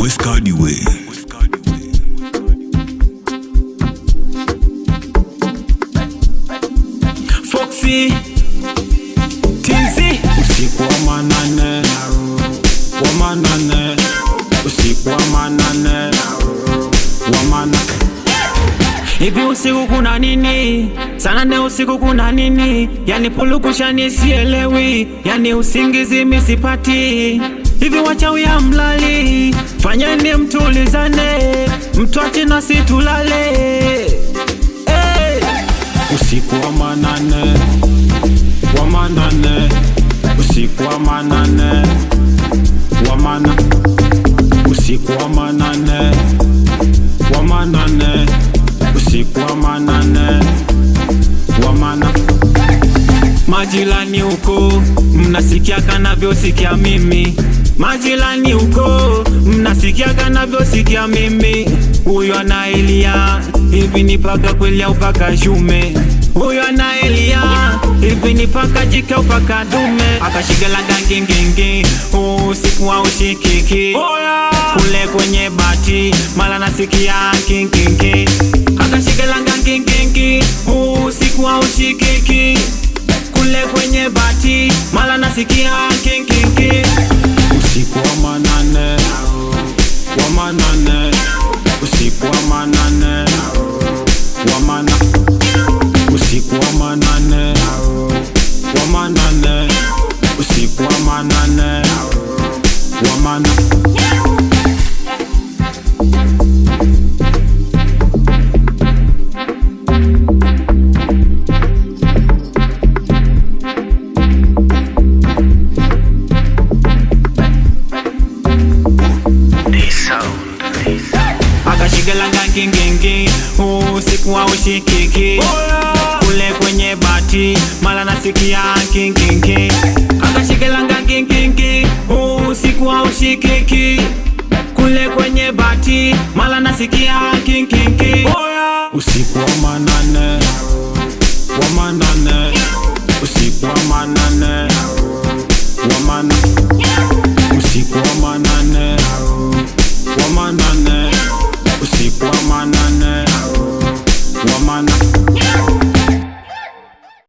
Westkadi way. Foxy Tizi, usiku wa manane, usiku wa manane, hivi usiku kuna nini? Sana ne usiku kuna nini? Yani pulukusha nisielewi, yani usingizi misipati. Hivi wachawi ya mlali, fanyeni mtulizane, mtuache nasi tulale. Usiku wa manane, usiku wa manane, usiku wa manane, usiku wa manane, majirani huko mnasikia kanavyosikia mimi, majirani huko mnasikia kanavyosikia mimi. Huyo anaelia hivi ni paka kweli au paka shume? Huyo anaelia hivi ni paka jike au paka dume? Akashigela gangingingi usiku wa ushikiki, kule kwenye bati mala nasikia kinkinki. Akashigela gangingingi usiku wa ushikiki, kule kwenye bati mala nasikia kinkinki. Usiku wa manane, usiku wa manane, usiku wa manane, usiku wa manane, akashigela gangingingi usiku wa ushikiki, kule kwenye bati mala nasikia kinkinki. Akashigela gangingingi usiku wa ushikiki, kule kwenye bati mala nasikia kinkinki. Usiku wa manane, usiku wa manane,